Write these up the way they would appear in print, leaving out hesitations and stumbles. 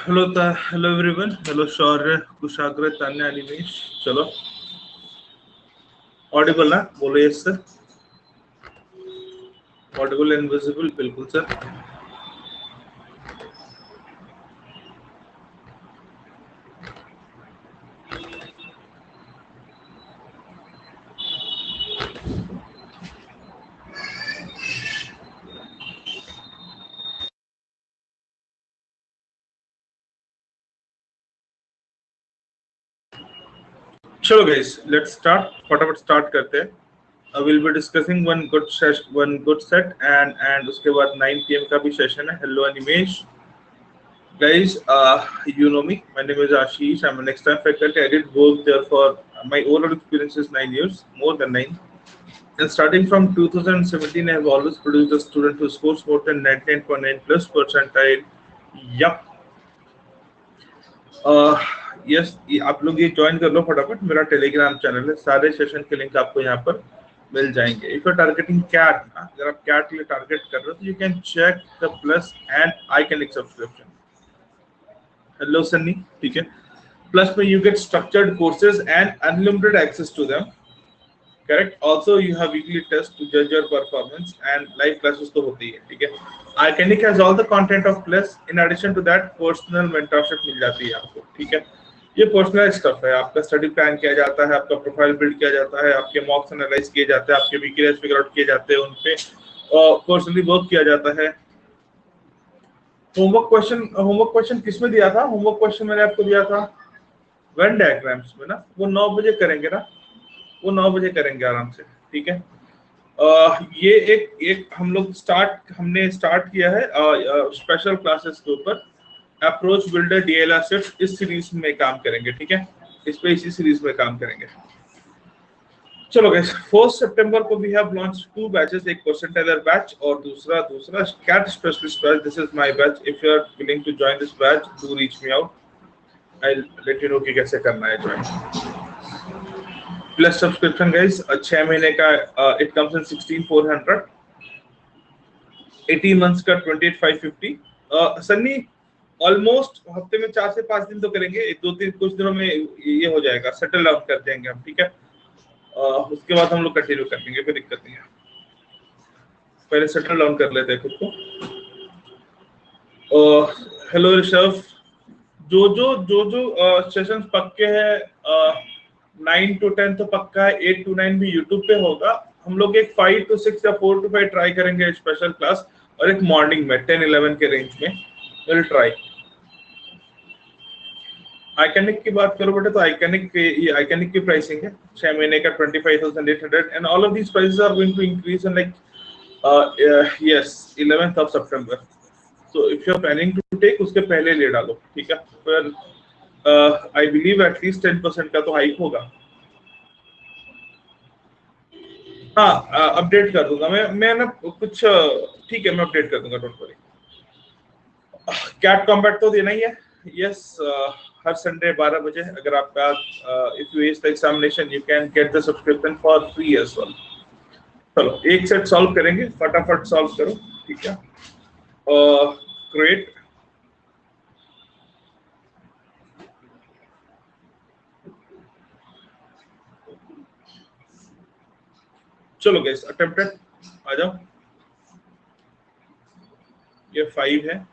Hello everyone, hello शौर्य, कुशाग्र, तान्या, अनिमेश। चलो, Audible ना? बोलो yes sir. Audible and visible, बिल्कुल सर। चलो गाइस, लेट्स स्टार्ट। फटाफट स्टार्ट करते हैं। Will be discussing one good set and उसके बाद 9 PM का भी सेशन है। Hello Animesh. Guys, you know me. My name is Ashish. I'm an extra faculty. I did work there for my overall experience is 9 years, more than 9. And starting from 2017, I have always produced a student who scores more than 99.9 plus percentile. Yup. Yes, आप लोग ये join कर लो फटाफट। मेरा Telegram channel है, सारे session के link आपको यहाँ पर मिल जाएंगे। इफ यू टारगेटिंग कैट ना, अगर आप कैट के लिए टारगेट कर रहे हो तो you can check the plus and iconic subscription. Hello Sunny, ठीक है। प्लस में you get structured courses and unlimited access to them. Correct. Also, you have weekly tests to judge your performance and live classes तो होती है, ठीक है। Iconic has all the content of Plus. In addition to that, personal mentorship मिल जाती है आपको, ठीक है। ये पर्सनल स्टफ है, आपका स्टडी प्लान किया जाता है, आपका प्रोफाइल बिल्ड किया जाता है, आपके मॉक्स एनालाइज किए जाते हैं, आपके वीकली फिगर आउट किए जाते हैं, उनपे पर्सनली वर्क किया जाता है। होमवर्क क्वेश्चन किसमें दिया था? होमवर्क क्वेश्चन मैंने आपको दिया था वेन डायग्राम्स में ना। वो 9 बजे करेंगे ना, वो 9 बजे करेंगे आराम से, ठीक है। ये एक हमने स्टार्ट किया है स्पेशल क्लासेस के ऊपर। अप्रोच बिल्डर डीएलआर शिफ्ट इस सीरीज में काम करेंगे, ठीक है। इस पे इसी सीरीज में काम करेंगे। चलो गाइस, 4 सितंबर को वी हैव लॉन्च 2 बैचेस, एक परसेंटाइलर बैच और दूसरा CAT specialist batch. This is my batch. If you are willing to join this batch, do reach me out. I let you know कि कैसे करना है ज्वाइन। प्लस सब्सक्रिप्शन गाइस, 6 महीने का it comes in 16400, 18 months का 28550। Sunny, almost हफ्ते में 4 से 5 दिन तो करेंगे, एक दो तीन कुछ दिनों में ये हो जाएगा, सेटल डाउन कर जाएंगे हम, ठीक है। उसके बाद हम लोग कंटिन्यू कर लेंगे, कोई दिक्कत नहीं है। पहले सेटल डाउन कर लेते हैं खुद को। हेलो ऋषभ। जो सेशंस पक्के हैं, 9 to 10 तो पक्का है, 8 to 9 भी यूट्यूब पे होगा। हम लोग एक 5 to 6 या 4 to 5 ट्राई करेंगे स्पेशल क्लास, और एक मॉर्निंग में 10-11 के रेंज में विल ट्राई। आइकनिक की बात करो बेटा, तो आइकनिक की प्राइसिंग है 6 महीने का 25,800 and all of these prices are going to increase in like yes 11th of September. So if you are planning to take, उसके पहले ले डालो, ठीक है। फिर आई बिलीव एटलीस्ट 10% का तो हाइक होगा। हाँ, अपडेट कर दूंगा मैं ना कुछ, ठीक है, मैं अपडेट कर दूंगा, डोंट वरी। कैट कॉम्बैट तो देना ही है। यस, हर संडे 12 बजे अगर आपका if you as the examination you can get the subscription for free as well. चलो, एक सेट सॉल्व करेंगे, फटाफट सॉल्व करो, ठीक है। ग्रेट। चलो गाइस, अटेम्प्टेड आ जाओ। ये 5 है।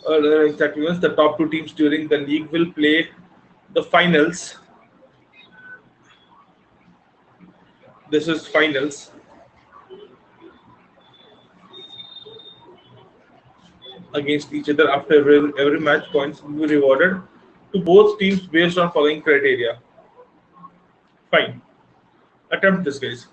Exactly, the top 2 teams during the league will play the finals. This is finals. Against each other after every match, points will be rewarded to both teams based on following criteria. Fine. Attempt this, guys.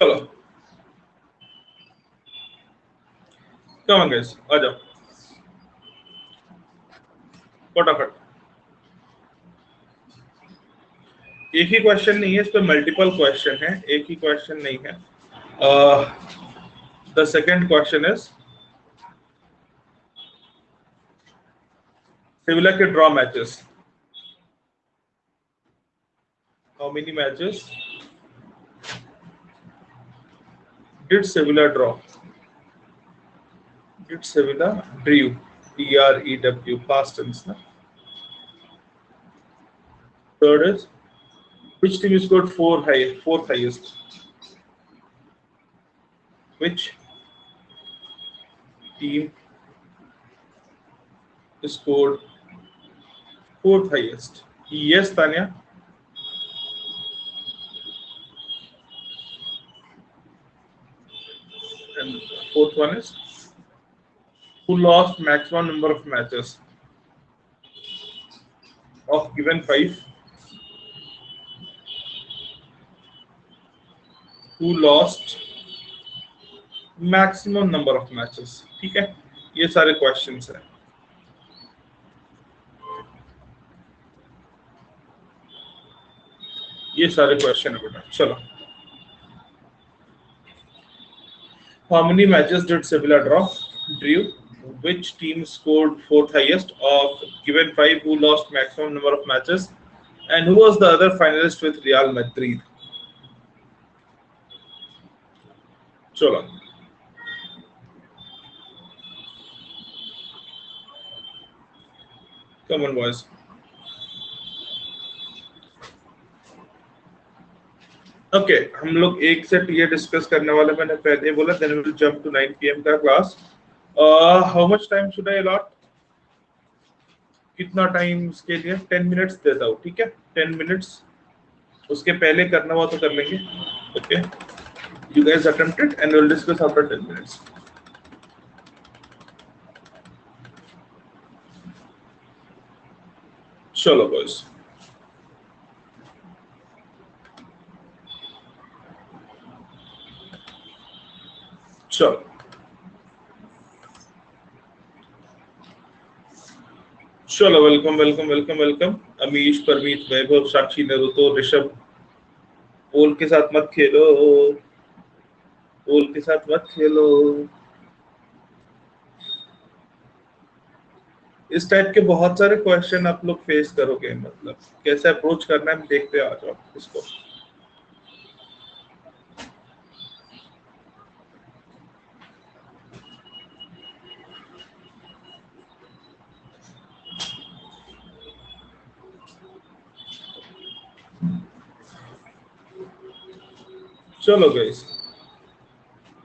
चलो, come on guys, आ जाओ फटाफट। एक ही question नहीं है, इस पे multiple question है, एक ही क्वेश्चन नहीं है। The second question is Sevilla के draw matches, how many matches did Sevilla draw? Did Sevilla drew? D-R-E-W, past tense. Na? Third is, which team scored fourth highest? Which team scored fourth highest? Yes, Tanya. And fourth one is, who lost maximum number of matches of given 5? Who lost maximum number of matches? ठीक है, ये सारे questions हैं. ये सारे question है बेटा. चलो, how many matches did Sevilla drew? Which team scored fourth highest of given 5? Who lost maximum number of matches? And who was the other finalist with Real Madrid? चलो, come on boys. ओके, हम लोग 1 से ये discuss करने वाले. मैंने पहले बोला then we will jump to 9 PM का class. How much time should I allot? कितना टाइम इसके लिए? 10 मिनट्स देता हूँ, ठीक है? 10 मिनट्स. उसके पहले करना हुआ तो कर लेंगे. Okay, you guys attempt it and we will discuss after 10 minutes. चलो बॉयज, चलो चलो, welcome welcome welcome welcome. Amish, Parmeet, Vaibhav, Sakshi, Naruto, Rishabh. Poll के साथ मत खेलो, पोल के साथ मत खेलो. इस टाइप के बहुत सारे क्वेश्चन आप लोग फेस करोगे. मतलब कैसे अप्रोच करना है देखते आ जाओ इसको. चलो guys,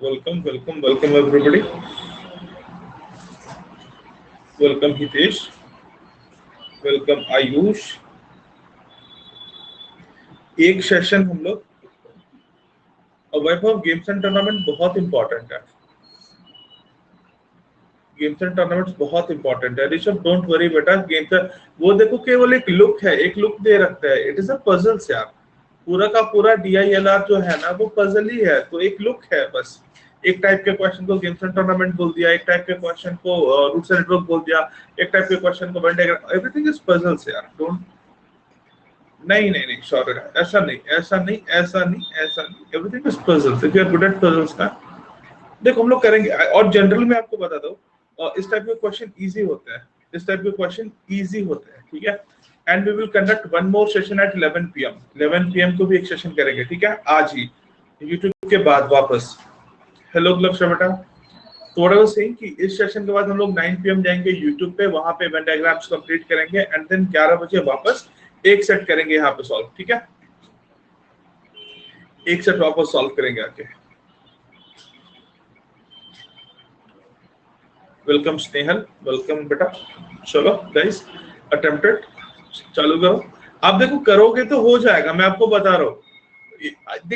welcome welcome welcome everybody. Welcome Hitesh, welcome Ayush. एक सेशन हम लोग. वैभव, गेम्स एंड टूर्नामेंट बहुत इंपॉर्टेंट है. गेम्स एंड टूर्नामेंट्स बहुत इंपॉर्टेंट है. ऋषभ, डोंट वरी बेटा. गेम्स वो देखो केवल एक लुक है, एक लुक दे रखता है. इट इज अ पजल्स यार. पूरा का पूरा DILR जो है ना वो पजल ही है. तो एक लुक है बस. एक टाइप के क्वेश्चन को गेम्स एंड टूर्नामेंट बोल दिया, एक टाइप के क्वेश्चन को रूट्स एंड नेटवर्क बोल दिया, एक टाइप के क्वेश्चन को Venn diagram. Everything is puzzles यार. डोंट. नहीं नहीं नहीं, सॉरी, ऐसा नहीं, ऐसा नहीं, ऐसा नहीं, ऐसा नहीं. Everything is puzzles. If you are good at puzzles ना, देखो हम लोग करेंगे. और जनरल में आपको बता दो, इस टाइप के क्वेश्चन इजी होते हैं. इस टाइप के क्वेश्चन इजी होते हैं, ठीक है? And we will conduct one more session at 11 PM. 11 PM को भी एक सेशन करेंगे, ठीक है? आज ही यूट्यूब के बाद वापस. हेलो ग्लव बेटा. थोड़ा वो सेम कि इस सेशन के बाद हम लोग 9 PM जाएंगे यूट्यूब पे. वहां पे वेन डायग्राम्स कंप्लीट करेंगे एंड देन 11 बजे वापस एक सेट करेंगे यहाँ पे सॉल्व, ठीक है? एक सेट वापस सॉल्व करेंगे आके. वेलकम स्नेहल, वेलकम बेटा. चलो गाइस, अटेम्प्टेड. चालू करो. आप देखो करोगे तो हो जाएगा, मैं आपको बता रहा हूँ.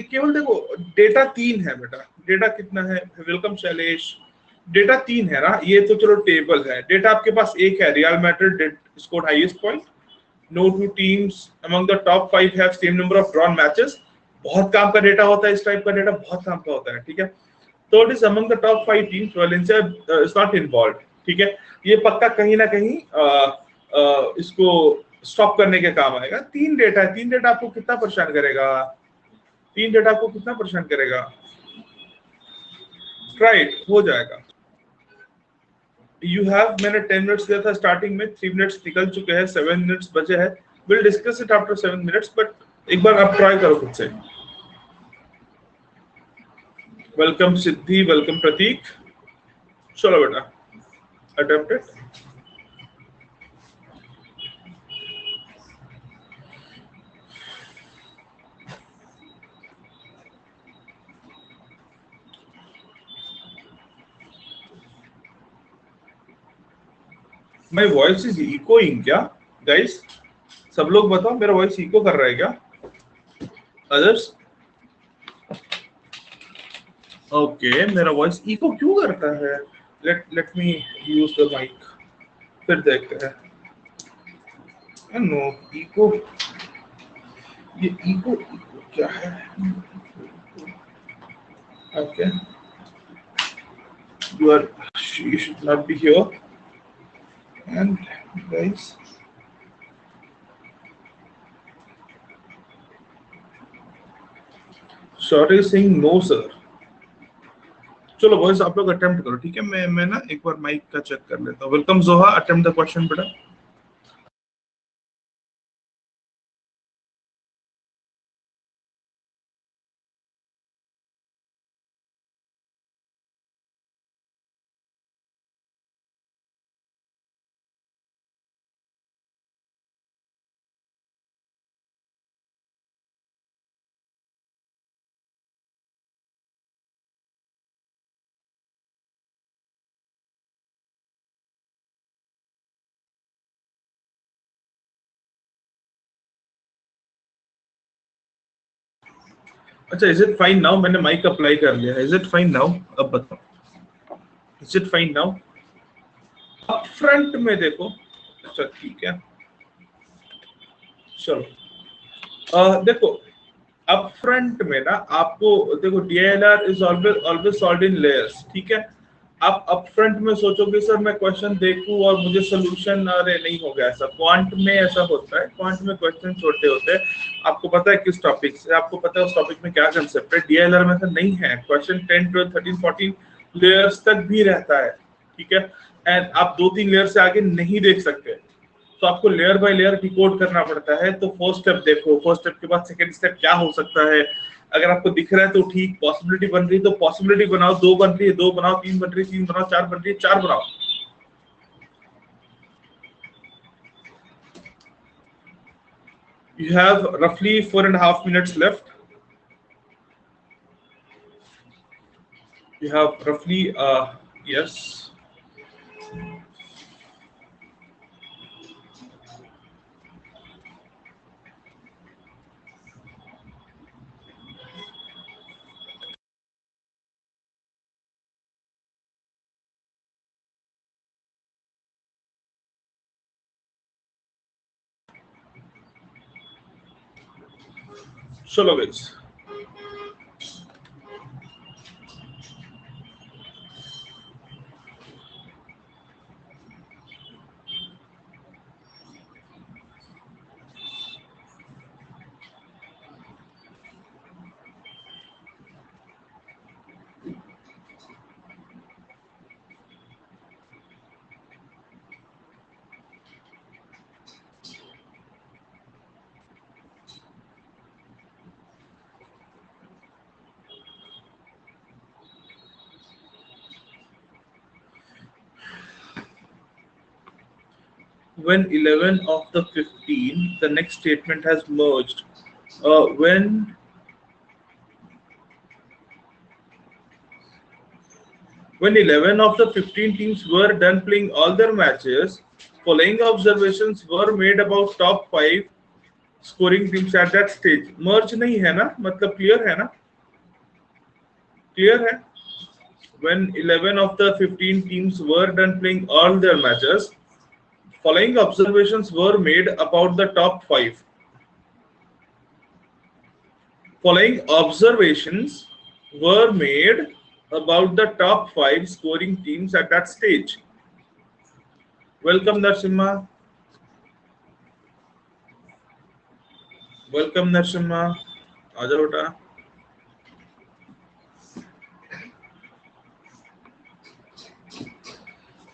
केवल देखो डेटा 3 है बेटा. डेटा कितना है? वेलकम शैलेश. डेटा 3 है ना. ये तो चलो टेबल है. डेटा आपके पास एक है. Real Madrid did score highest point. No two teams among the top 5 have same number of drawn matches. बहुत काम का डेटा होता है. इस टाइप का डेटा बहुत काम का होता है, ठीक है? Third is among the top 5 teams, Valencia is not involved. ठीक है? ये पक्का कहीं ना कहीं इसको स्टॉप करने के काम आएगा. 3 डेटा है. 3 डेटा आपको कितना परेशान करेगा? 3 डेटा आपको कितना परेशान करेगा? राइट, हो जाएगा. यू हैव, मैंने 10 मिनट्स दिया था स्टार्टिंग में, 3 मिनट्स निकल चुके हैं, 7 मिनट्स बचे हैं। Will discuss it after 7 minutes, but एक बार आप ट्राई करो खुद से। वेलकम सिद्धि, वेलकम प्रतीक। चलो बेटा, attempted. My voice is echoing क्या गाइस? सब लोग बताओ, मेरा वॉइस इको कर रहा है क्या? अदर्स? ओके, मेरा वॉइस इको क्यों करता है? Let me use the mic, फिर देखते हैं। नो इको, ये इको इको क्या है? Okay, you are, you should not be here. And guys, sorry saying no sir. चलो बॉयज, आप लोग अटेम्प्ट करो, ठीक है? मैं ना एक बार माइक का चेक कर लेता हूँ। वेलकम जोहा, अटेम्प्ट द क्वेश्चन बेटा। अच्छा, इज इट फाइन नाउ? मैंने माइक अप्लाई कर लिया है, इज इट फाइन नाउ? अब बताओ, is it fine now? Up front में देखो। अच्छा ठीक है, चलो। देखो, अप फ्रंट में ना आपको देखो, DILR is always always solved in layers, ठीक है? आप अप फ्रंट में सोचोगे सर मैं क्वेश्चन देखूं और मुझे सोल्यूशन, अरे नहीं होगा ऐसा। क्वांट में ऐसा होता है, क्वांट में क्वेश्चन छोटे होते हैं। आपको पता है किस टॉपिक से, आपको पता है उस टॉपिक में क्या कंसेप्ट है। DILR में ऐसा नहीं है, क्वेश्चन 10 12 13 14 लेयर्स तक भी रहता है, ठीक है? एंड आप 2-3 लेयर से आगे नहीं देख सकते, तो आपको लेयर बाय लेयर डिकोड करना पड़ता है। तो फर्स्ट स्टेप देखो, फर्स्ट स्टेप के बाद सेकंड स्टेप क्या हो सकता है। अगर आपको दिख रहा है तो ठीक, पॉसिबिलिटी बन रही है तो पॉसिबिलिटी बनाओ, 2 बन रही है 2 बनाओ, 3 बन रही है 3 बनाओ, 4 बन रही है 4 बनाओ। You have roughly 4.5 minutes left. You have roughly yes. चलो guys, when 11 of the 15, the next statement has merged. When 11 of the 15 teams were done playing all their matches, following observations were made about top 5 scoring teams at that stage. Merge नहीं है ना, मतलब clear है ना? Clear है? When 11 of the 15 teams were done playing all their matches, following observations were made about the top 5. Following observations were made about the top 5 scoring teams at that stage. Welcome Narsimha. Welcome Narsimha. आजा बेटा।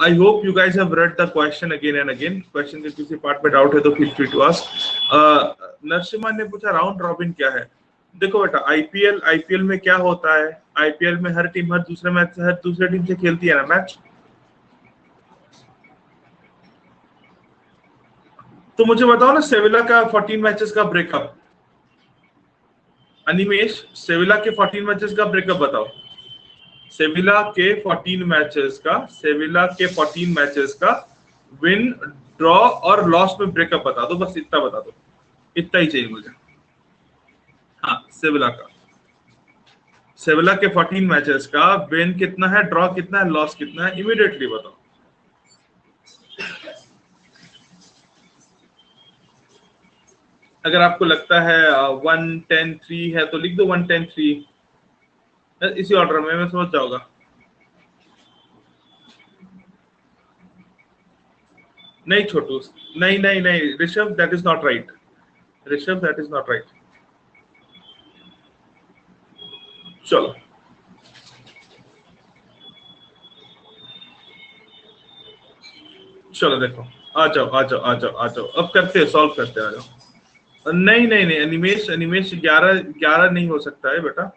I hope you guys have read the question again and again. Question के किसी part में doubt है तो feel free to ask. Narasimha ने पूछा round robin क्या है. देखो बेटा, आईपीएल में क्या होता है, आईपीएल में हर टीम हर दूसरे टीम से खेलती है ना मैच. तो मुझे बताओ ना सेविला का 14 मैचेस का ब्रेकअप. अनिमेश, सेविला के 14 मैचेस का ब्रेकअप बताओ. सेविला के 14 मैचेस का विन, ड्रॉ और लॉस में ब्रेकअप बता दो. बस इतना बता दो, इतना ही चाहिए मुझे. हाँ, सेविला के 14 मैचेस का विन कितना है, ड्रॉ कितना है, लॉस कितना है, इमीडिएटली बताओ. अगर आपको लगता है 1-10-3 है तो लिख दो 1-10-3. इसी ऑर्डर में मैं समझ जाऊंगा. नहीं छोटू, नहीं Rishabh, that is not right. Rishabh, that is not right. चलो चलो देखो, आ जाओ अब करते हैं, सॉल्व करते हैं, आ जाओ. नहीं अनिमेश 11 नहीं हो सकता है बेटा.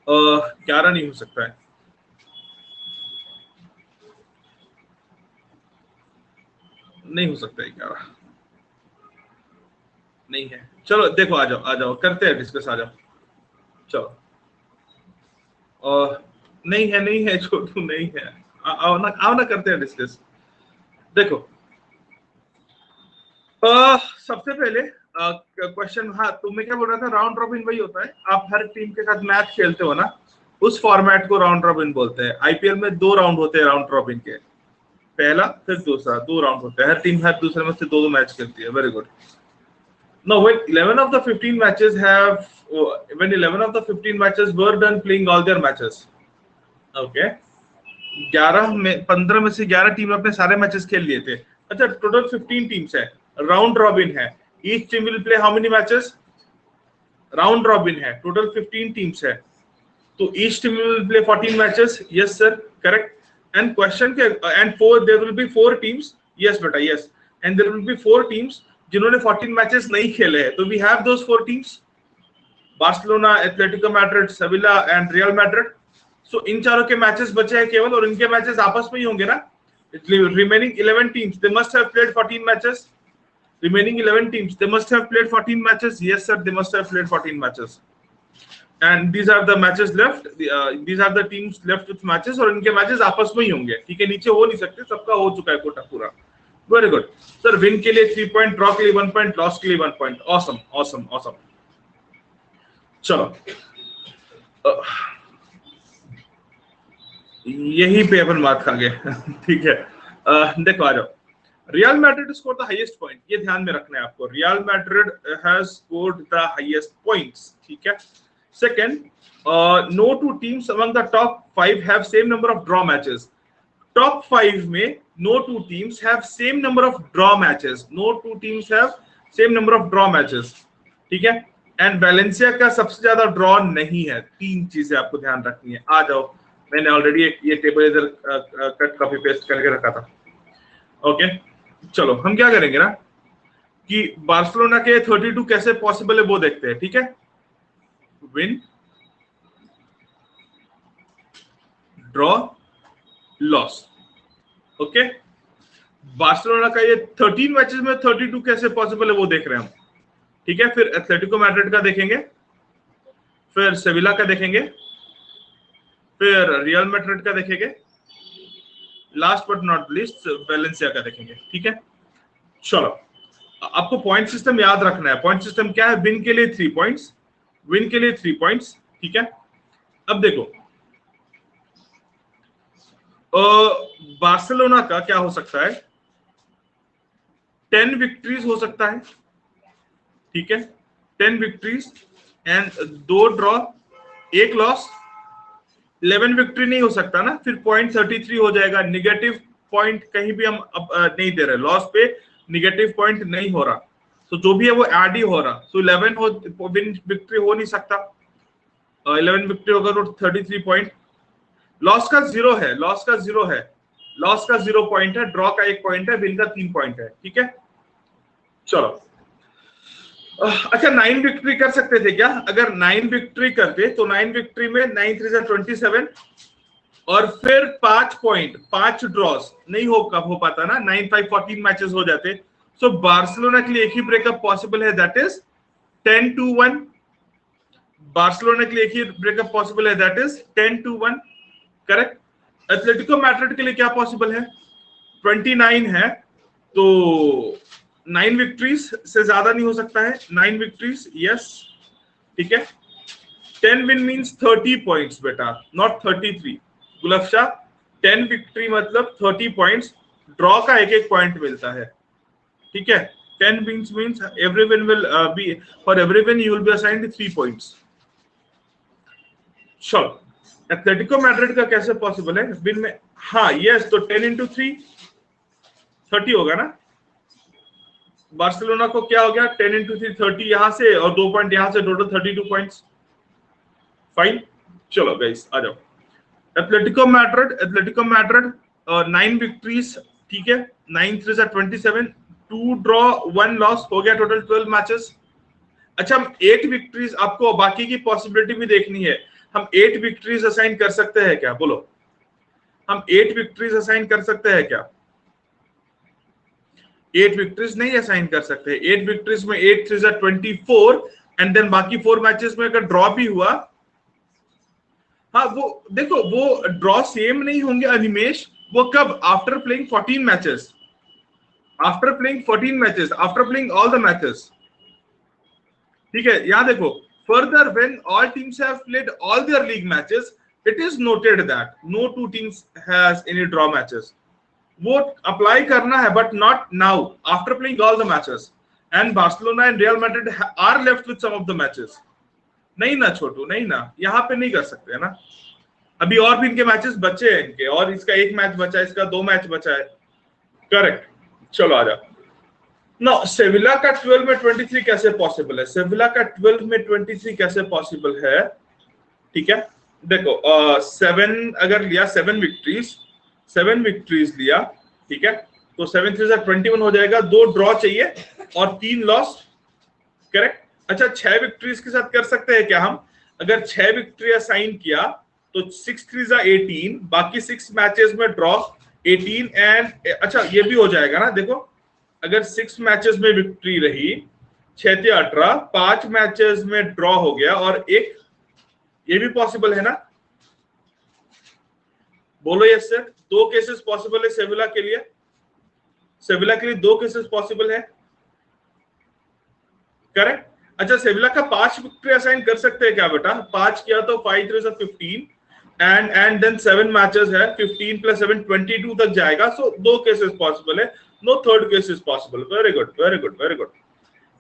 11 नहीं हो सकता है. नहीं हो सकता है 11, नहीं है. चलो देखो, आ जाओ करते हैं डिस्कस, आ जाओ. चलो नहीं है छोटू, नहीं है. आओ ना करते हैं डिस्कस. देखो सबसे पहले क्वेश्चन, हाँ तुम्हें क्या बोल रहा था, राउंड रॉबिन वही होता है. आप हर टीम के साथ मैच खेलते हो ना, उस फॉर्मेट को राउंड रॉबिन बोलते हैं. आईपीएल में 2 राउंड होते हैं राउंड रॉबिन के, पहला फिर दूसरा. 2 राउंड होते हैं, हर टीम हर दूसरे में से 2 मैच खेलती है. Very good. Now when 11 of the 15 matches were done playing all their matches. Okay. 15 में से 11 टीम अपने सारे मैचेस खेल लिए थे. अच्छा, टोटल 15 टीम्स है, राउंड रॉबिन है. Each team will play how many matches? Round robin है, टोटल 15 टीम्स है, तो each team will play 14 matches. Yes sir, correct. And question के end there will be 4 teams. Yes बेटा, yes. And there will be 4 teams जिन्होंने 14 matches नहीं खेले हैं. तो we have those 4 teams, Barcelona, Atletico Madrid, Sevilla and Real Madrid. So इन चारों के मैचेस बचे हैं केवल, और इनके मैचेस आपस में ही होंगे ना. Remaining 11 teams, they must have played 14 matches. Remaining 11 teams, they must have played 14 matches. Yes sir, they must have played 14 matches. And these are the matches left. These are the teams left with matches, और इनके matches आपस में ही होंगे. ठीक है, नीचे हो नहीं सकते, सबका हो चुका है कोटा पूरा. Very good sir. विन के लिए 3 पॉइंट, ड्रॉ के लिए 1 पॉइंट, लॉस के लिए 1 पॉइंट. ऑसम. चलो यही पे अपन बात खागे. ठीक है, देखो आ जाओ. Real Madrid scored the highest point. ये ध्यान में रखना है आपको. Real Madrid has scored the highest points. ठीक है. Second, no 2 teams among the top 5 have same number of draw matches. Top 5 में no 2 teams have same number of draw matches. No 2 teams have same number of draw matches. ठीक है. And Valencia का सबसे ज्यादा draw नहीं है. 3 चीजें आपको ध्यान रखनी है. आ जाओ, मैंने ऑलरेडी ये टेबल इधर कट कॉपी पेस्ट करके रखा था. ओके चलो हम क्या करेंगे ना कि बार्सिलोना के 32 कैसे पॉसिबल है वो देखते हैं. ठीक है, win, draw, loss. Okay, Barcelona का ये 13 मैचेस में 32 कैसे पॉसिबल है वो देख रहे हैं हम. ठीक है, फिर एथलेटिको मैड्रिड का देखेंगे, फिर सेविला का देखेंगे, फिर रियल मैड्रिड का देखेंगे, last but not least Valencia का देखेंगे. ठीक है, चलो आपको पॉइंट सिस्टम याद रखना है. पॉइंट सिस्टम क्या है? विन के लिए 3 पॉइंट्स, विन के लिए 3 पॉइंट्स. ठीक है, अब देखो बार्सिलोना का क्या हो सकता है? 10 विक्ट्रीज हो सकता है. ठीक है, 10 victories and 2 draw, 1 loss. 11 victory नहीं हो सकता ना, फिर पॉइंट 33 हो जाएगा. निगेटिव पॉइंट कहीं भी हम अब नहीं दे रहे, लॉस पे निगेटिव पॉइंट नहीं हो रहा, तो जो भी है वो ऐड ही हो रहा. सो 11 विन विक्ट्री हो नहीं सकता. 11 विक्ट्री होगा तो 33 पॉइंट. लॉस का 0 है, लॉस का 0 है. लॉस का 0 पॉइंट है, ड्रॉ का 1 पॉइंट है, विन का 3 पॉइंट है। ठीक है, चलो। अच्छा 9 विक्ट्री कर सकते थे क्या? अगर 9 विक्ट्री करते तो 9 विक्ट्री में 9 3 27 और फिर 5 पॉइंट, 5 ड्रॉस नहीं हो पाता ना, 9 5 14 मैचेस हो जाते। सो बार्सिलोना के लिए एक ही ब्रेकअप पॉसिबल है, दैट इज 10-1। बार्सिलोना के लिए एक ही ब्रेकअप पॉसिबल है, that is 10-1, correct. Atletico Madrid के लिए क्या पॉसिबल है? 29 है, तो 9 विक्ट्रीज से ज्यादा नहीं हो सकता है। 9 विक्ट्रीज, यस, ठीक है। 10 विन मींस 30 पॉइंट्स बेटा, नॉट 33। गुलफशा 10 विक्ट्री मतलब 30 पॉइंट्स, ड्रॉ का 1-1 पॉइंट मिलता है। ठीक है, 10 wins means every win will be, for every win you will be assigned 3 points. चलो, एथलेटिको मैड्रिड का कैसे पॉसिबल है विन में? हाँ यस, तो 10 into 3 30 होगा ना। बार्सिलोना को क्या हो गया? 10 into 3 30 यहां से और 2 पॉइंट यहां से, टोटल 32 पॉइंट्स। फाइन, चलो गाइस आ जाओ। एथलेटिको मैड्रिड 9 विक्ट्रीज, ठीक है, 9 3 27, 2 ड्रॉ 1 लॉस, हो गया टोटल 12 मैचेस। अच्छा, हम 8 विक्ट्रीज, आपको बाकी की पॉसिबिलिटी भी देखनी है, हम 8 विक्ट्रीज असाइन कर सकते हैं क्या? बोलो, हम 8 विक्ट्रीज असाइन कर सकते हैं क्या? 8 विक्ट्रीज नहीं असाइन कर सकते। 8 विक्ट्रीज में 8 3 24 एंड देन बाकी 4 मैचेस में अगर ड्रॉ भी हुआ, हाँ वो देखो, वो ड्रॉ सेम नहीं होंगे अनिमेश, वो कब? After playing 14 matches, after playing 14 matches, after playing all the matches. ठीक है, यहां देखो, further when all teams have played all their league matches, it is noted that no two teams has any draw matches. वो apply करना है, but not now, after playing all the matches. And Barcelona and Real Madrid are left with some of the matches. नहीं ना छोटू, नहीं ना, यहाँ पे नहीं कर सकते है ना, अभी और भी इनके मैचेस बचे हैं इनके, और इसका 1 मैच बचा है, इसका 2 मैच बचा है, करेक्ट। चलो आ जा। नो, सेविला का 12 में 23 कैसे पॉसिबल है? सेविला का 12 में 23 कैसे पॉसिबल है? ठीक है, देखो 7 अगर लिया, 7 विक्ट्रीज लिया, ठीक है, तो 7 3 21 हो जाएगा, 2 ड्रॉ चाहिए और 3 लॉस, करेक्ट। अच्छा 6 विक्ट्रीज के साथ कर सकते हैं क्या हम? अगर 6 विक्ट्री असाइन किया तो 6 3 18, बाकी 6 मैचेस में ड्रॉ 18 एंड, अच्छा ये भी हो जाएगा ना, देखो अगर 6 मैचेस में विक्ट्री रही, 6 3 18, 5 मैचेस में ड्रॉ हो गया और 1, ये भी पॉसिबल है ना? बोलो यस सर। 2 केसेस पॉसिबल है सेविला के लिए, सेविला के लिए 2 केसेस पॉसिबल है, करेक्ट। अच्छा सेविला का 5 विक्ट्री असाइन कर सकते हैं क्या बेटा? 5 किया तो 5 3 15 एंड देन 7 मैचेस है, 15 + 7 22 तक जाएगा। सो 2 केसेस पॉसिबल है, no third case is possible. Very good, very good, very good.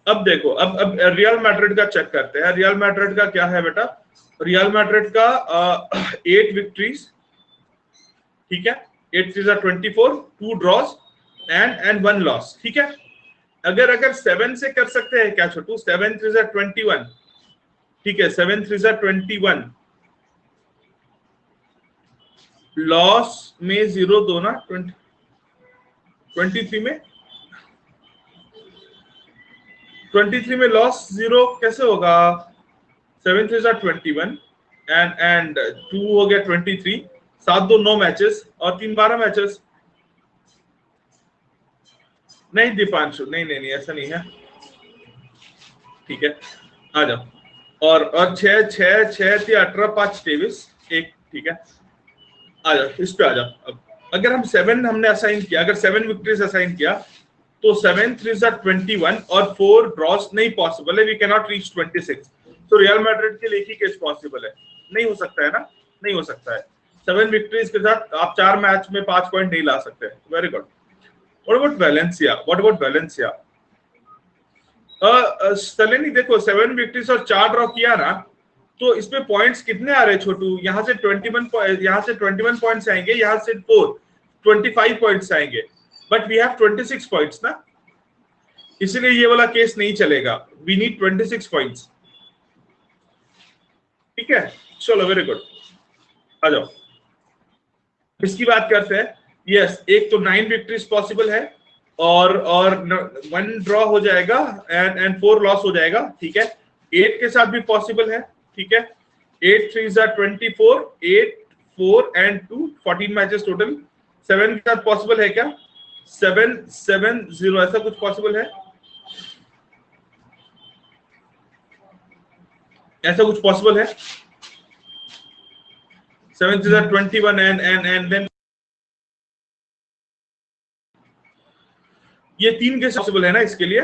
अब देखो, अब रियल मैड्रिड का चेक करते हैं। रियल मैड्रिड का क्या है बेटा? रियल मैड्रिड का 8 विक्ट्रीज, ठीक है, 8 3 24, 2 ड्रॉस एंड 1 लॉस, ठीक है। अगर 7 से कर सकते हैं क्या छोटू? 7 3 21, ठीक है, 7 3 21, लॉस में 0 दो ना, 23 में लॉस 0 कैसे होगा? 7 3 21 एंड 2 हो गया 23, 7 2 9 मैचेस और 3 12 मैचेस। नहीं दीपांशु, नहीं नहीं नहीं, ऐसा नहीं है, ठीक है, आ जाओ। और 6 6 6 3 18 5 23 1, ठीक है, आ जाओ इस पे आ जाओ। अब अगर हम 7 हमने असाइन किया, अगर 7 विक्ट्रीज असाइन किया तो 7 3 21 और 4 ड्रॉस नहीं पॉसिबल है, वी कैन नॉट रीच 26। तो रियल मैड्रिड के लिए एक ही केस पॉसिबल है, नहीं हो सकता है ना, नहीं हो सकता है। 7 विक्ट्रीज के साथ आप 4 मैच में 5 पॉइंट नहीं ला सकते। Very good. What about Valencia? What about Valencia? सलेनी देखो, 7 विक्ट्रीज और 4 ड्रॉ किया ना, तो इसमें पॉइंट्स कितने आ रहे हैं छोटू? यहाँ से 21, यहाँ से 21 पॉइंट्स आएंगे, यहाँ से 25 पॉइंट्स आएंगे, बट वी हैव 26 पॉइंट्स ना, इसलिए ये वाला केस नहीं चलेगा। वी नीड 26 पॉइंट्स, ठीक है। चलो वेरी गुड, आ जाओ, इसकी बात करते हैं। यस, एक तो 9 विक्ट्रीज पॉसिबल है और 1 ड्रॉ हो जाएगा एंड 4 लॉस हो जाएगा, ठीक है। 8 के साथ भी पॉसिबल है, ठीक है। 8 3s are 24, 8 4 and 2 14 matches total. 7 के साथ पॉसिबल है क्या? 7 7 0 ऐसा कुछ पॉसिबल है? ऐसा कुछ पॉसिबल है? 7 3s are 21 and then ये 3 केस पॉसिबल है ना इसके लिए?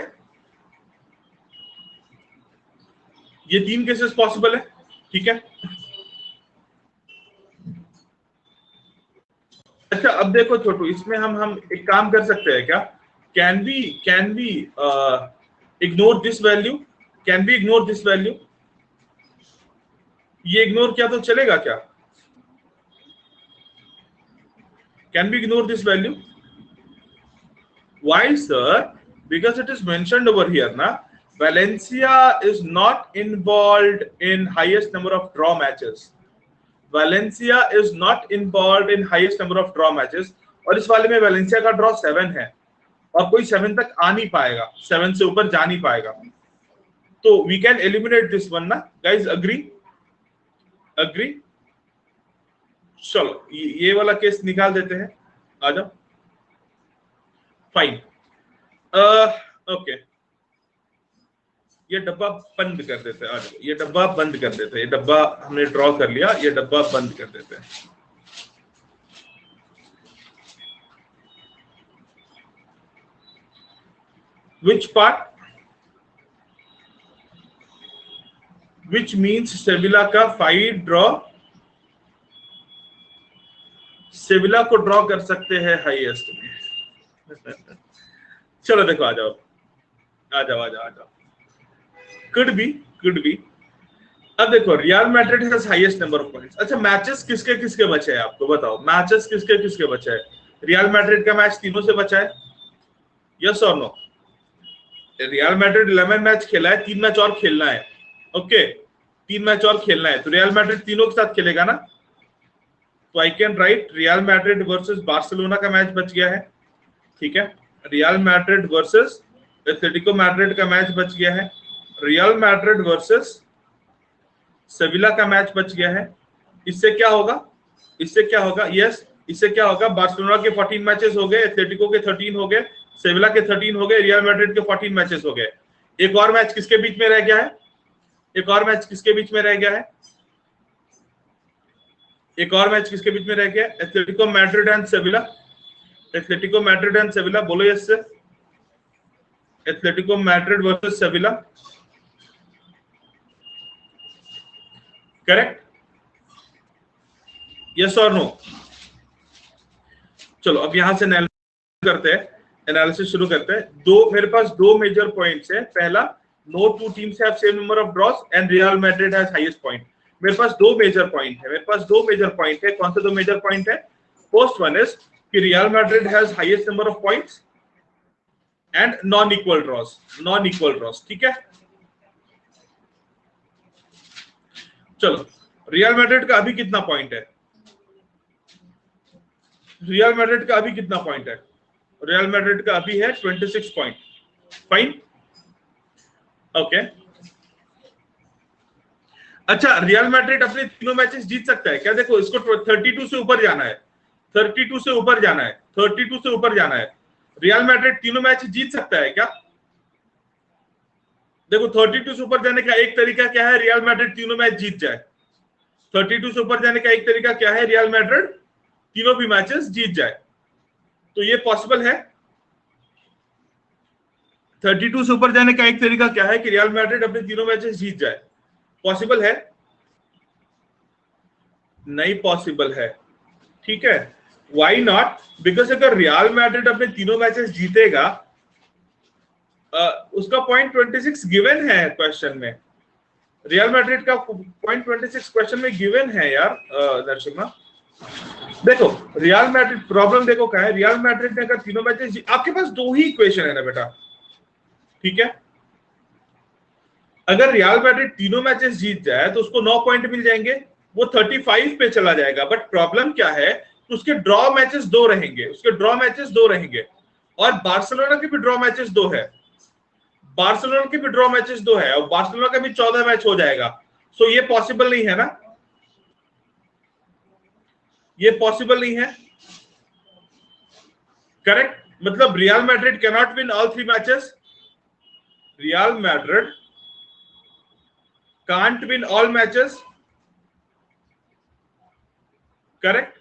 ये 3 केसेस पॉसिबल है, ठीक है। अच्छा अब देखो छोटू, इसमें हम एक काम कर सकते हैं क्या? Can we ignore this value? Can we ignore this value? ये इग्नोर किया तो चलेगा क्या? Can we ignore this value? Why, sir? Because it is mentioned over here, na? Valencia is not involved in highest number of draw matches. Valencia is not involved in highest number of draw matches. और इस वाले में Valencia का draw 7 है और कोई 7 तक आ नहीं पाएगा, 7 से ऊपर जा नहीं पाएगा। तो we can eliminate this one ना गाइज, अग्री? अग्री? चलो ये वाला केस निकाल देते हैं, आ जाओ। फाइन, ओके, ये डब्बा बंद कर देते हैं। ये डब्बा बंद कर देते हैं। ये डब्बा हमने ड्रॉ कर लिया, ये डब्बा बंद कर देते हैं। Which part? Which means Sevilla का 5 ड्रॉ, सेविला को ड्रॉ कर सकते हैं हाईएस्ट में। चलो देखो, आ जाओ आ जाओ आ जाओ आ जाओ। Could be. अब देखो, real Madrid has highest number of points. अच्छा, मैचेस किसके किसके बचे हैं आपको बताओ? मैचेस किसके किसके बचे हैं? रियल मैड्रिड का मैच तीनों से बचा है, यस और नो? रियल मैड्रिड 11 मैच खेला है, 3 मैच और खेलना है, ओके 3 मैच और खेलना है, तो रियल मैड्रिड तीनों के साथ खेलेगा ना। तो I can write real Madrid versus Barcelona का मैच बच गया है, ठीक है। Real Madrid versus Atletico Madrid का मैच बच गया है। रियल मैड्रिड वर्सेस सेविला का मैच बच गया है। इससे क्या होगा? इससे क्या होगा? यस, इससे क्या होगा? बार्सिलोना के 14 मैचेस हो गए, एथलेटिको के 13 हो गए, सेविला के 13 हो गए, रियल मैड्रिड के 14 मैचेस हो गए। एक और मैच किसके बीच में रह गया है? एक और मैच किसके बीच में रह गया है? एक और मैच किसके बीच में रह गया? Atletico Madrid and Sevilla. Atletico Madrid and Sevilla, बोलो यस से। Atletico Madrid versus Sevilla, correct? Yes और नो? चलो अब यहां से करते हैं, एनालिसिस शुरू करते हैं। मेरे पास दो मेजर पॉइंट्स है। पहला, no two teams have same number of draws and Real Madrid has highest point. मेरे पास दो मेजर पॉइंट है। कौन से दो मेजर पॉइंट है? फर्स्ट वन इज कि Real Madrid has highest number of points and non equal draws, ठीक है। चलो, रियल मैड्रिड का अभी कितना पॉइंट है? रियल मैड्रिड का अभी कितना पॉइंट है? रियल मैड्रिड का अभी है 26 पॉइंट। Fine, okay. अच्छा, रियल मैड्रिड अपने तीनों मैचेस जीत सकता है क्या? देखो, इसको 32 से ऊपर जाना है, 32 से ऊपर जाना है, 32 से ऊपर जाना है। रियल मैड्रिड तीनों मैच जीत सकता है क्या? देखो, 32 से ऊपर जाने का एक तरीका क्या है? रियल मैड्रिड तीनों मैच जीत जाए। 32 से ऊपर जाने का एक तरीका क्या है? रियल मैड्रिड तीनों भी मैचेस जीत जाए। तो ये पॉसिबल है। 32 से ऊपर जाने का एक तरीका क्या है? कि रियल मैड्रिड अपने तीनों मैचेस जीत जाए। पॉसिबल है? नहीं पॉसिबल है, ठीक है। Why not? बिकॉज अगर रियल मैड्रिड अपने तीनों मैचेस जीतेगा, उसका पॉइंट 26 गिवन है क्वेश्चन में। रियल मैड्रिड का पॉइंट 26 क्वेश्चन में गिवन है यार नरसिम्हा। देखो, रियल मैड्रिड प्रॉब्लम देखो क्या है। रियल मैड्रिड ने अगर तीनों मैचेस, आपके पास दो ही इक्वेशन है ना बेटा, ठीक है। अगर रियल मैड्रिड तीनों मैचेस जीत जाए तो उसको 9 पॉइंट मिल जाएंगे, वो 35 पे चला जाएगा। बट प्रॉब्लम क्या है तो उसके ड्रॉ मैचेस 2 रहेंगे, उसके ड्रॉ मैचेस 2 रहेंगे। और बार्सिलोना के भी ड्रॉ मैचेस 2 है, बार्सिलोना के भी ड्रॉ मैचेस 2 है, और बार्सिलोना का भी 14 मैच हो जाएगा। सो ये पॉसिबल नहीं है ना, ये पॉसिबल नहीं है, करेक्ट। मतलब Real Madrid can not win all 3 matches, Real Madrid can't win all matches, correct.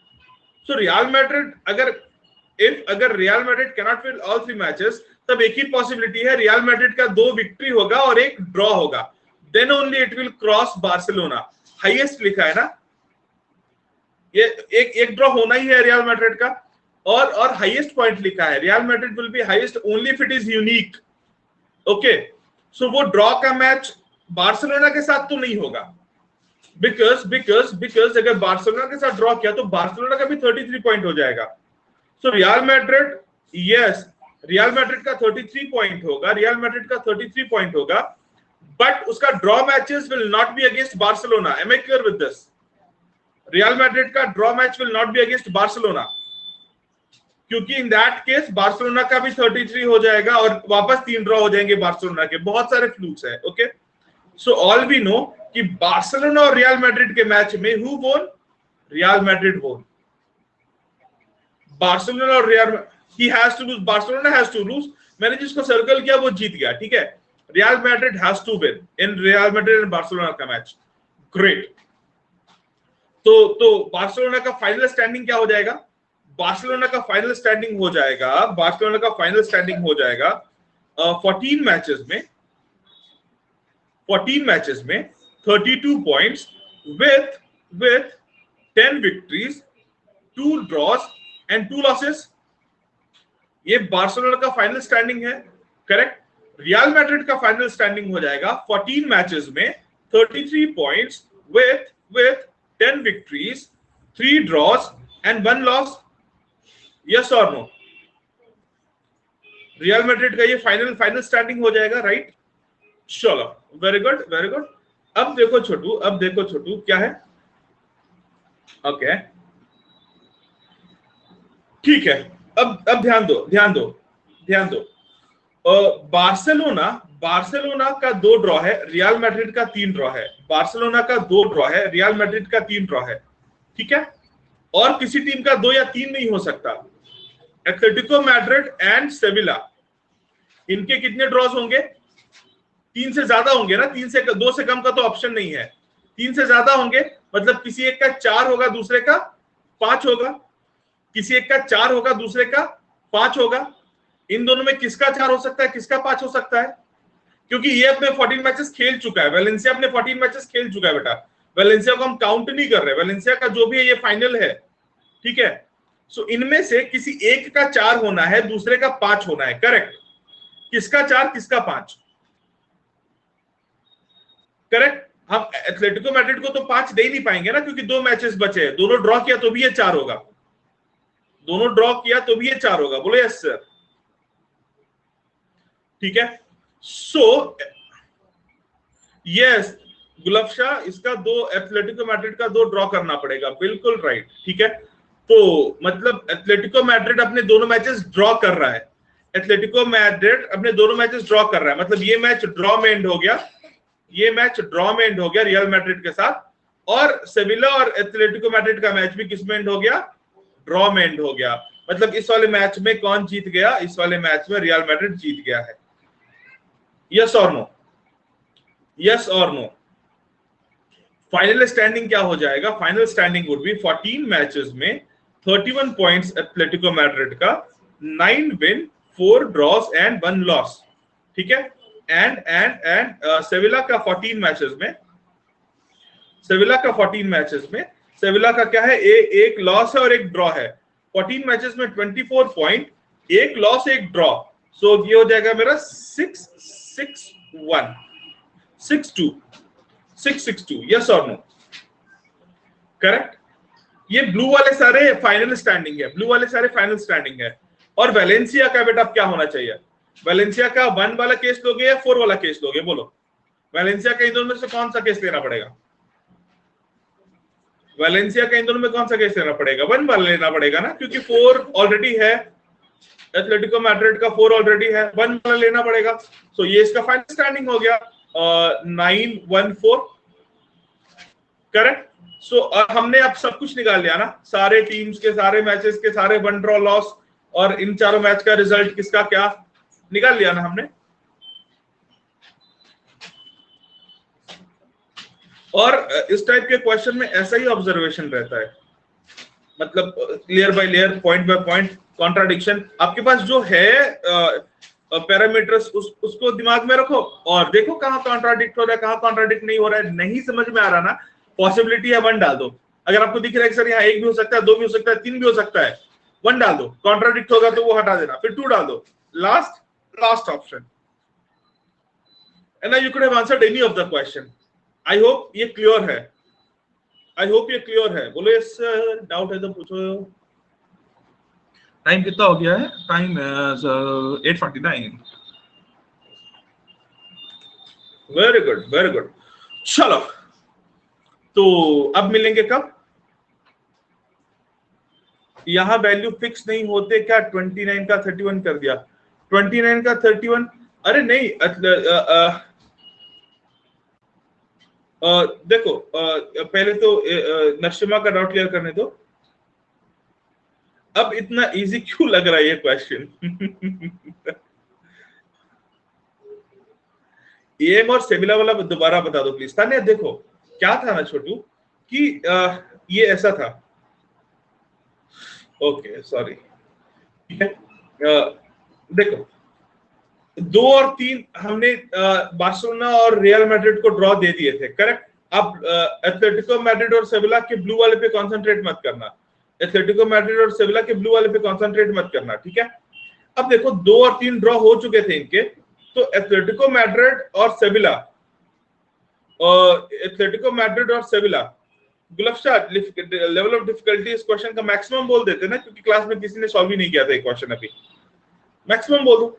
So Real Madrid अगर Real Madrid can not win all 3 matches, तब एक ही पॉसिबिलिटी है, रियल मैड्रिड का 2 विक्ट्री होगा और 1 ड्रॉ होगा, then only it will cross Barcelona. Highest लिखा है ना, ये एक ड्रॉ होना ही है रियल मैड्रिड का, और हाईएस्ट पॉइंट लिखा है, Real Madrid will be highest only if it is unique. Okay, so वो ड्रॉ का मैच बार्सिलोना के साथ तो नहीं होगा, बिकॉज अगर बार्सिलोना के साथ ड्रॉ किया तो बार्सिलोना का भी 33 पॉइंट हो जाएगा। सो Real Madrid, yes, real Madrid का 33 पॉइंट होगा, रियल मैड्रिड का 33 पॉइंट होगा, बट उसका draw matches will not be against Barcelona. Am I clear with this? Real Madrid का draw match will not be against Barcelona, क्योंकि in that case Barcelona का भी 33 हो जाएगा और वापस 3 ड्रॉ हो जाएंगे बार्सिलोना के। बहुत सारे फ्लूक्स है। Okay, so all we know कि बार्सिलोना और रियल मैड्रिड के मैच में who won? Real Madrid won. Barcelona और Real, he has to lose, Barcelona has to lose. मैंने जिसको सर्कल किया वो जीत गया, ठीक है। Real Madrid has to win in Real Madrid and Barcelona का मैच। ग्रेट। तो बार्सिलोना का फाइनल स्टैंडिंग क्या हो जाएगा? बार्सिलोना का फाइनल स्टैंडिंग हो जाएगा, बार्सिलोना का फाइनल स्टैंडिंग हो जाएगा 14 मैचेस में 32 points with 10 victories, 2 draws and 2 losses. ये बार्सिलोना का फाइनल स्टैंडिंग है, करेक्ट। रियल मैड्रिड का फाइनल स्टैंडिंग हो जाएगा 14 मैचेस में 33 points with 10 victories, 3 draws and 1 loss. Yes और नो? रियल मैड्रिड का ये फाइनल स्टैंडिंग हो जाएगा, राइट? चलो, वेरी गुड, वेरी गुड। अब देखो छोटू क्या है। ओके, ठीक है। अब ध्यान दो। बार्सिलोना का 2 ड्रॉ है, रियल मैड्रिड का 3 ड्रॉ है। बार्सिलोना का 2 ड्रॉ है, रियल मैड्रिड का 3 ड्रॉ है, ठीक है। और किसी टीम का 2 या 3 नहीं हो सकता। एथलेटिको मैड्रिड एंड सेविला, इनके कितने ड्रॉज होंगे? 3 से ज्यादा होंगे ना, 2 से कम का तो ऑप्शन नहीं है। 3 से ज्यादा होंगे, मतलब किसी एक का 4 होगा, दूसरे का 5 होगा, किसी एक का 4 होगा, दूसरे का 5 होगा। इन दोनों में किसका 4 हो सकता है, किसका 5 हो सकता है? क्योंकि ये अपने 14 मैचेस खेल चुका है, वेलेंसिया अपने 14 मैचेस खेल चुका है बेटा। वेलेंसिया को हम काउंट नहीं कर रहे, वेलेंसिया का जो भी है ये फाइनल है, ठीक है। सो इनमें से किसी एक का 4 होना है, दूसरे का 5 होना है, करेक्ट। किसका 4, किसका 5? करेक्ट। हम एथलेटिको मैड्रिड को तो 5 दे नहीं पाएंगे ना, क्योंकि 2 मैचेस बचे हैं। दोनों ड्रॉ किया तो भी ये 4 होगा, दोनों ड्रॉ किया तो भी ये 4 होगा। बोलो यस सर, ठीक है। सो यस गुलफशा, इसका 2, एथलेटिको मैड्रिड का 2 ड्रॉ करना पड़ेगा, बिल्कुल राइट, ठीक है। तो मतलब एथलेटिको मैड्रिड अपने दोनों मैचेस ड्रॉ कर रहा है, एथलेटिको मैड्रिड अपने दोनों मैचेस ड्रॉ कर रहा है। मतलब ये मैच ड्रॉ में एंड हो गया, ये मैच ड्रॉ में एंड हो गया रियल मैड्रिड के साथ, और सेविला और एथलेटिको मैड्रिड का मैच भी किस में एंड हो गया? ड्रॉ में एंड हो गया। मतलब इस वाले मैच में कौन जीत गया? इस वाले मैच में रियल मैड्रिड जीत गया है। यस और नो? यस और नो? फाइनल स्टैंडिंग क्या हो जाएगा? Final standing would be 14 matches में 31 पॉइंट्स एथलेटिको मैड्रिड का, 9 विन, 4 ड्रॉस एंड 1 लॉस, ठीक है। एंड सेविला का 14 मैचेस में, सेविला का 14 मैचेस में, सेविला का क्या है? एक लॉस है और एक ड्रॉ है। 14 मैचेस में 24 पॉइंट, 1 लॉस 1 ड्रॉ। सो ये हो जाएगा मेरा 6-6-1, 6-2। यस और नो? करेक्ट। ये ब्लू वाले सारे फाइनल स्टैंडिंग है, ब्लू वाले सारे फाइनल स्टैंडिंग है। और वेलेंसिया का बेटा क्या होना चाहिए? वेलेंसिया का 1 वाला केस लोगे या 4 वाला केस लोगे? बोलो, वेलेंसिया का इन दोनों में से कौन सा केस लेना पड़ेगा? वैलेंसिया का इन दोनों में कौन सा केस लेना पड़ेगा? 1 वाला लेना पड़ेगा ना, क्योंकि 4 ऑलरेडी है, एथलेटिको मैड्रिड का 4 ऑलरेडी है, 1 वाला लेना पड़ेगा। सो ये इसका फाइनल स्टैंडिंग हो गया 9-1-4, करेक्ट। सो हमने अब सब कुछ निकाल लिया ना, सारे टीम्स के, सारे मैचेस के, सारे 1 ड्रॉ लॉस, और इन चारों मैच का रिजल्ट किसका क्या निकाल लिया ना हमने। और इस टाइप के क्वेश्चन में ऐसा ही ऑब्जर्वेशन रहता है, मतलब layer by layer, point by point, contradiction आपके पास जो है पैरामीटर्स, उसको दिमाग में रखो और देखो कहाँ कॉन्ट्राडिक्ट हो रहा है, कहाँ कॉन्ट्राडिक्ट नहीं हो रहा है। नहीं समझ में आ रहा ना, पॉसिबिलिटी है 1 डाल दो। अगर आपको दिख रहा है कि सर यहाँ 1 भी हो सकता है, 2 भी हो सकता है, 3 भी हो सकता है, 1 डाल दो। कॉन्ट्राडिक्ट होगा तो वो हटा देना, फिर 2 डाल दो, last option. And you could have answered any of the question. I hope ये क्लियर है, आई होप ये क्लियर है। बोलो यस सर, डाउट है तो पूछो। टाइम कितना हो गया है? Time 8:49। Very good, very good. चलो, तो अब मिलेंगे कब? यहां वैल्यू फिक्स नहीं होते क्या? 29 का 31 कर दिया, 29 का 31, अरे नहीं, देखो पहले तो नरसिम्हा का डाउट क्लियर करने दो। अब इतना इजी क्यों लग रहा है ये क्वेश्चन? एम और सेविला वाला दोबारा बता दो प्लीज। तान्या देखो क्या था ना छोटू, कि ये ऐसा था, ओके सॉरी, ठीक है। देखो 2 और 3 हमने बार्सिलोना और रियल मैड्रिड को ड्रॉ दे दिए थे, करेक्ट। अब एथलेटिको मैड्रिड और सेविला के ब्लू वाले पे कंसंट्रेट मत करना, एथलेटिको मैड्रिड और सेविला के ब्लू वाले पे कंसंट्रेट मत करना, ठीक है। अब देखो 2 और 3 ड्रॉ हो चुके थे इनके, तो एथलेटिको मैड्रिड और सेविला, एथलेटिको मैड्रिड और Sevilla, Gulfsha level of difficulty इस क्वेश्चन का मैक्सिमम बोल देते ना, क्योंकि क्लास में किसी ने सॉल्व ही नहीं किया था ये क्वेश्चन अभी। मैक्सिमम बोल दो,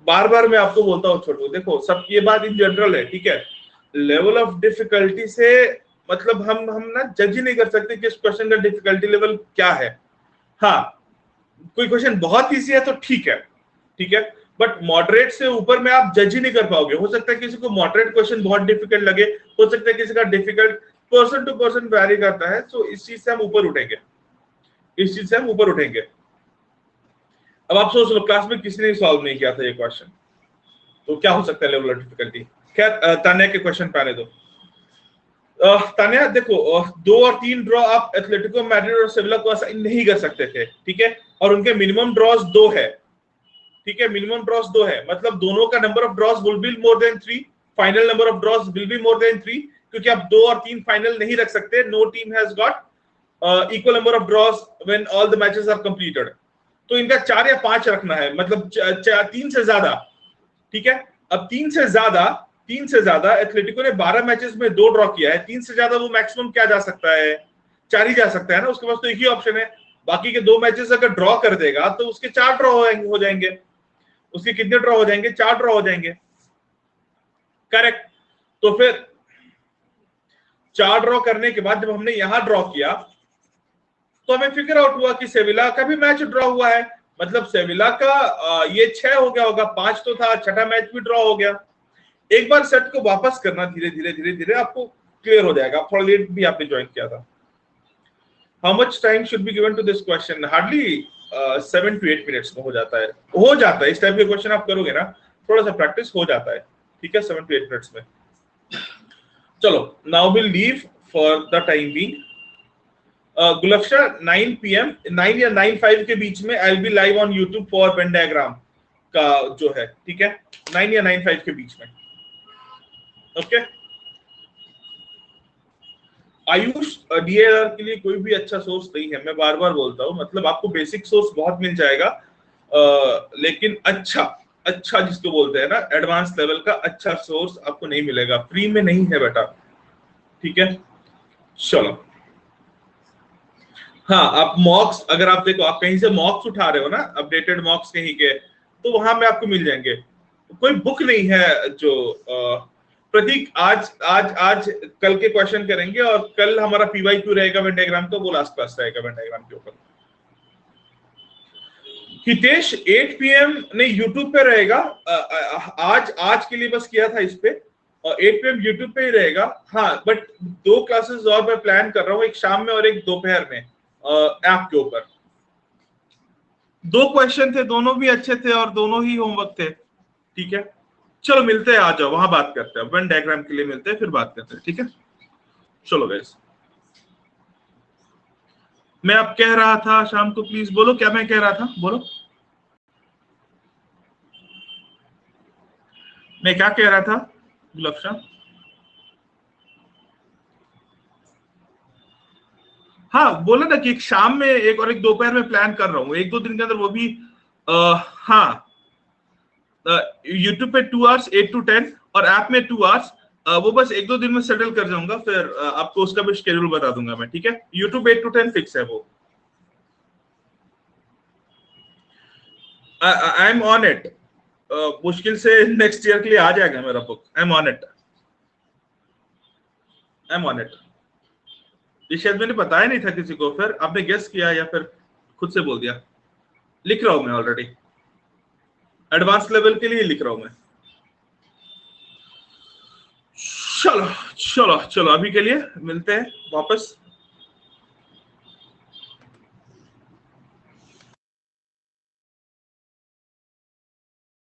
बार बार मैं आपको बोलता हूँ छोटू, देखो सब ये बात इन जनरल है, ठीक है। लेवल ऑफ डिफिकल्टी से मतलब हम ना जज ही नहीं कर सकते कि इस क्वेश्चन का डिफिकल्टी लेवल क्या है। हाँ, कोई क्वेश्चन बहुत इजी है तो ठीक है, ठीक है, बट मॉडरेट से ऊपर में आप जज ही नहीं कर पाओगे। हो सकता है किसी को मॉडरेट क्वेश्चन बहुत डिफिकल्ट लगे, हो सकता है किसी का difficult person to person vary करता है। सो इस चीज से हम ऊपर उठेंगे, इस चीज से हम ऊपर उठेंगे। अब आप सोच लो क्लास में किसी ने सॉल्व नहीं किया था ये क्वेश्चन, तो क्या हो सकता है लेवल ऑफ डिफिकल्टी। खैर तान्या के क्वेश्चन पे आने दो। तान्या देखो 2 और 3 ड्रॉ आप एथलेटिको मैड्रिड और सेविला को असाइन नहीं कर सकते थे, ठीक है, और उनके मिनिमम ड्रॉज 2 है, ठीक है, मिनिमम ड्रॉज 2 है, मतलब दोनों का number of drawers will be more than 3, final number of drawers will be more than 3, क्योंकि आप 2 और 3 फाइनल नहीं रख सकते। No team has got equal number of draws when all the matches are completed. तो इनका 4 या 5 रखना है, मतलब 3 से ज्यादा, ठीक है। अब 3 से ज्यादा एथलेटिको ने 12 मैचेस में 2 ड्रॉ किया है, 3 से ज्यादा वो मैक्सिमम क्या जा सकता है? 4 ही जा सकता है ना, उसके पास तो एक ही ऑप्शन है। बाकी के 2 मैचेस अगर ड्रॉ कर देगा तो उसके 4 ड्रॉ हो जाएंगे। उसके कितने ड्रॉ हो जाएंगे? 4 ड्रॉ हो जाएंगे, करेक्ट। तो फिर 4 ड्रॉ करने के बाद जब हमने यहां ड्रॉ किया तो हमें फिगर आउट हुआ कि सेविला का भी मैच ड्रॉ हुआ है, मतलब सेविला का ये 6 हो गया होगा, 5 तो था, छठा मैच भी ड्रॉ हो गया। एक बार सेट को वापस करना, धीरे धीरे धीरे धीरे आपको क्लियर हो जाएगा। थोड़ा लेट भी आपने ज्वाइन किया था। How much time should be given to this question? Hardly 7 to 8 minutes में हो जाता है, हो जाता है। इस टाइप के क्वेश्चन आप करोगे ना, थोड़ा सा प्रैक्टिस हो जाता है, ठीक है, 7 to 8 मिनट्स में। चलो, now will leave for the time being. Gulfsha 9 PM 9 या 9:05 के बीच में I will be live on YouTube for Venn diagram का जो है, ठीक है, 9 या 9:05 के बीच में, ओके। आयुष डीएलआर के लिए कोई भी अच्छा सोर्स नहीं है, मैं बार बार बोलता हूँ, मतलब आपको बेसिक सोर्स बहुत मिल जाएगा, लेकिन अच्छा जिसको बोलते हैं ना एडवांस लेवल का अच्छा सोर्स आपको नहीं मिलेगा, फ्री में नहीं है बेटा, ठीक है। चलो, हाँ, आप मॉक्स, अगर आप देखो आप कहीं से मॉक्स उठा रहे हो ना, अपडेटेड मॉक्स कहीं के, तो वहां में आपको मिल जाएंगे। कोई बुक नहीं है जो प्रतीक आज आज आज कल के क्वेश्चन करेंगे और कल हमारा पीवाईक्यू रहेगा वेन डायग्राम का, वो लास्ट क्लास रहेगा वेन डायग्राम के ऊपर। हितेश 8 PM नहीं यूट्यूब पे रहेगा। आज के लिए बस किया था इस पे, और 8 PM यूट्यूब पे ही रहेगा। हाँ बट 2 क्लासेस और मैं प्लान कर रहा हूँ, एक शाम में और एक दोपहर में ऐप के ऊपर। 2 क्वेश्चन थे, दोनों भी अच्छे थे और दोनों ही होमवर्क थे। ठीक है चलो मिलते हैं, आ जाओ वहां बात करते हैं, वेन डायग्राम के लिए मिलते हैं फिर बात करते हैं। ठीक है चलो गाइस, मैं अब कह रहा था शाम को, प्लीज बोलो क्या मैं कह रहा था, बोलो मैं क्या कह रहा था गुलाबशाह। हाँ बोला ना कि एक शाम में एक और एक दोपहर में प्लान कर रहा हूँ, 1-2 दिन के अंदर वो भी। हाँ यूट्यूब पे 2 आवर्स 8 to 10 और ऐप में 2 आवर्स। वो बस 1-2 दिन में सेटल कर जाऊंगा, फिर आपको उसका भी शेड्यूल बता दूंगा मैं। ठीक है यूट्यूब 8 to 10 फिक्स है वो। I am on it. मुश्किल से नेक्स्ट ईयर के लिए आ जाएगा मेरा book. I am on it, I am on it. ये शायद मैंने बताया नहीं था किसी को, फिर आपने गेस किया या फिर खुद से बोल दिया। लिख रहा हूं मैं ऑलरेडी, एडवांस लेवल के लिए लिख रहा हूं मैं। चलो चलो चलो अभी के लिए मिलते हैं वापस।